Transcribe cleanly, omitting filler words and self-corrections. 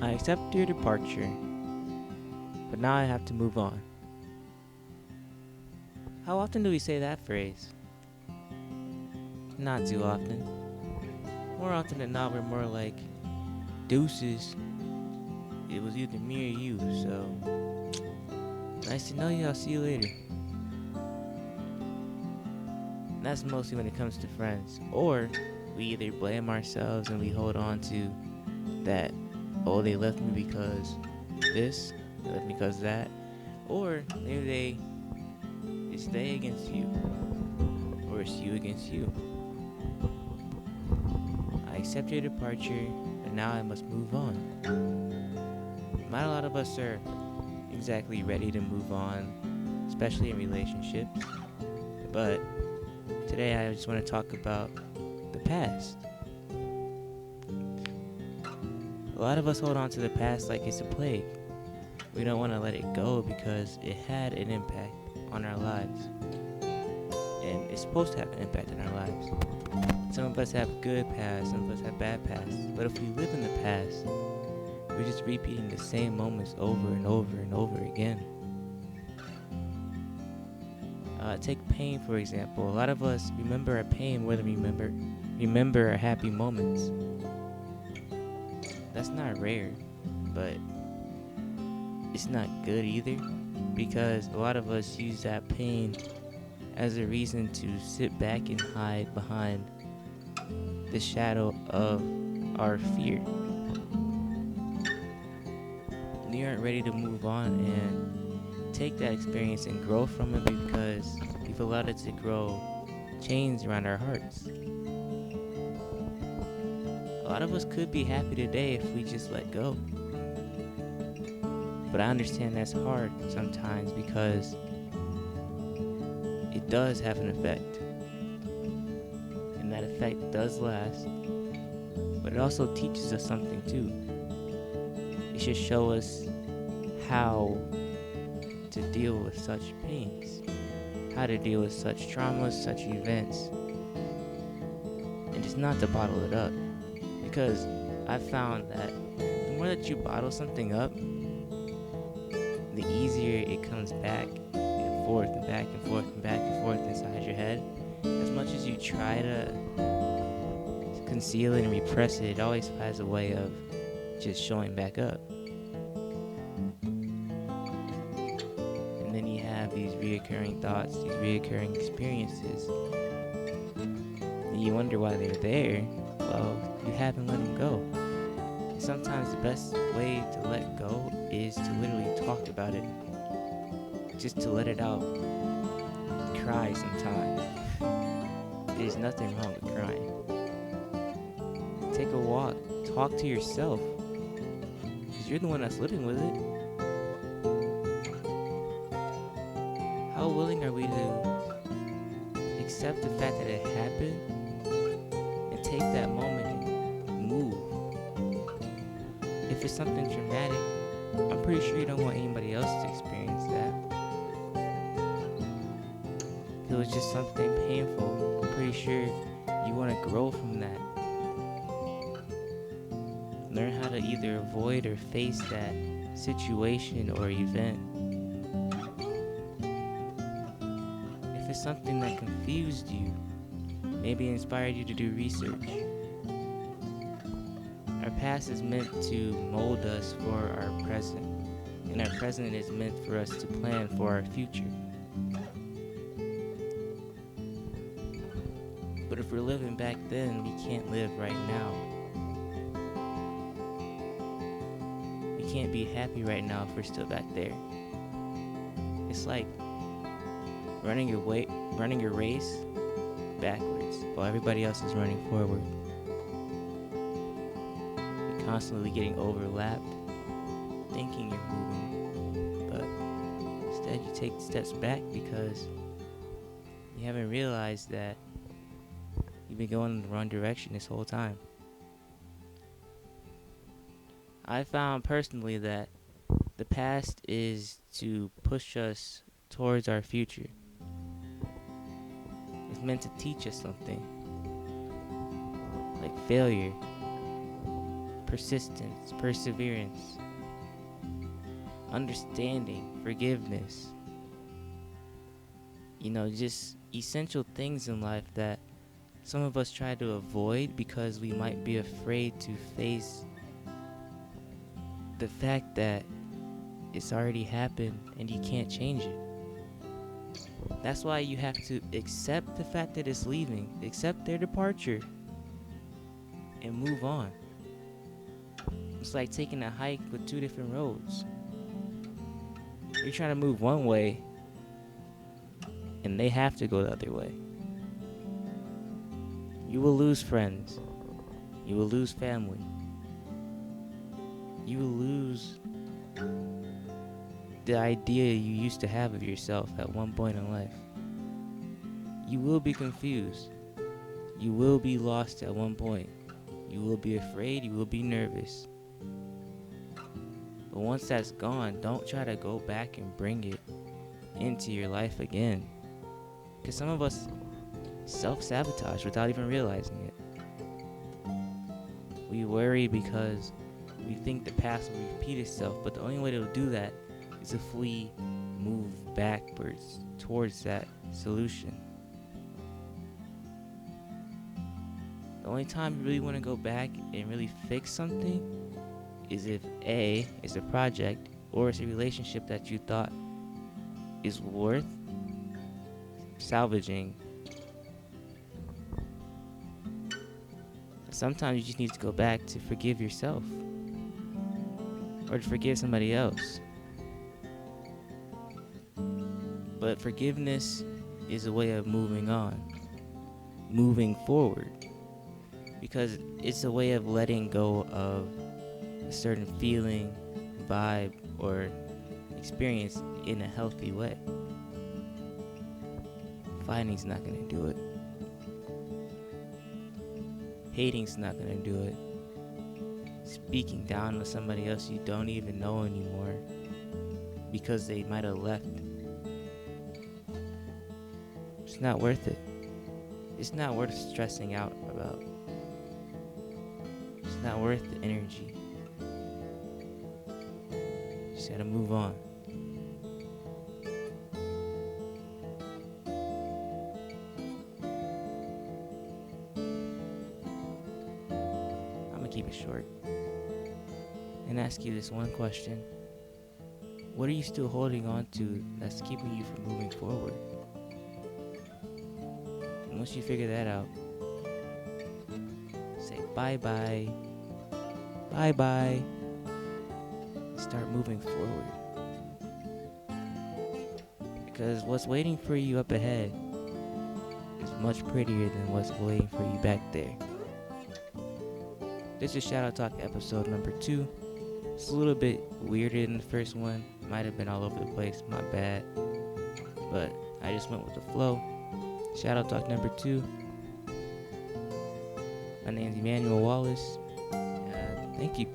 I accept your departure, but now I have to move on. How often do we say that phrase? Not too often. More often than not, we're more like, deuces. It was either me or you, so nice to know you, I'll see you later. And that's mostly when it comes to friends. Or we either blame ourselves and we hold on to that, oh, they left me because this, they left me because that. Or maybe it's they against you, or it's you against you. I accept your departure, but now I must move on. Not a lot of us are exactly ready to move on, especially in relationships. But today I just want to talk about the past. A lot of us hold on to the past like it's a plague. We don't want to let it go because it had an impact on our lives. And it's supposed to have an impact on our lives. Some of us have good past, some of us have bad past. But if we live in the past, we're just repeating the same moments over and over and over again. Take pain, for example. A lot of us remember our pain more than remember our happy moments. That's not rare, but it's not good either, because a lot of us use that pain as a reason to sit back and hide behind the shadow of our fear. We aren't ready to move on and take that experience and grow from it because we've allowed it to grow chains around our hearts. A lot of us could be happy today if we just let go. But I understand that's hard sometimes because it does have an effect. And that effect does last. But it also teaches us something too. It should show us how to deal with such pains, how to deal with such traumas, such events, and just not to bottle it up. Because I've found that the more that you bottle something up, the easier it comes back and forth and back and forth and back and forth inside your head. As much as you try to conceal it and repress it, it always has a way of just showing back up. And then you have these reoccurring thoughts, these reoccurring experiences, and you wonder why they're there. Well, you haven't let them go. And sometimes the best way to let go is to literally talk about it. Just to let it out. Cry sometimes. There's nothing wrong with crying. Take a walk. Talk to yourself. Because you're the one that's living with it. How willing are we to accept the fact that it happened and take that moment and move? If it's something traumatic, I'm pretty sure you don't want anybody else to experience that. If it was just something painful, I'm pretty sure you want to grow from that. Learn how to either avoid or face that situation or event. If it's something that confused you, maybe inspired you to do research. Our past is meant to mold us for our present, and our present is meant for us to plan for our future. But if we're living back then, we can't live right now. We can't be happy right now if we're still back there. It's like running your race backwards while everybody else is running forward. You're constantly getting overlapped, thinking you're moving, but instead you take steps back because you haven't realized that you've been going in the wrong direction this whole time. I found personally that the past is to push us towards our future. It's meant to teach us something, like failure. persistence, perseverance, understanding, forgiveness. Just essential things in life that some of us try to avoid because we might be afraid to face the fact that it's already happened and you can't change it. That's why you have to accept the fact that it's leaving, accept their departure, and move on. It's like taking a hike with two different roads. You're trying to move one way, and they have to go the other way. You will lose friends. You will lose family. You will lose the idea you used to have of yourself at one point in life. You will be confused. You will be lost at one point. You will be afraid. You will be nervous. But once that's gone, don't try to go back and bring it into your life again. Because some of us self-sabotage without even realizing it. We worry because we think the past will repeat itself, but the only way to do that is if we move backwards towards that solution. The only time you really want to go back and really fix something is if A, it's a project or it's a relationship that you thought is worth salvaging. Sometimes you just need to go back to forgive yourself or to forgive somebody else. But forgiveness is a way of moving on, moving forward, because it's a way of letting go of a certain feeling, vibe, or experience in a healthy way. Fighting's not going to do it. Hating's not going to do it. Speaking down on somebody else you don't even know anymore because they might have left. It's not worth it. It's not worth stressing out about. It's not worth the energy. Just gotta move on. I'm gonna keep it short and ask you this one question. What are you still holding on to that's keeping you from moving forward? And once you figure that out, say bye-bye, bye-bye, start moving forward. Because what's waiting for you up ahead is much prettier than what's waiting for you back there. This is Shout Out Talk episode number 2. It's a little bit weirder than the first one. Might have been all over the place, my bad. But I just went with the flow. Shout Out Talk number 2. My name's Emmanuel Wallace. Thank you.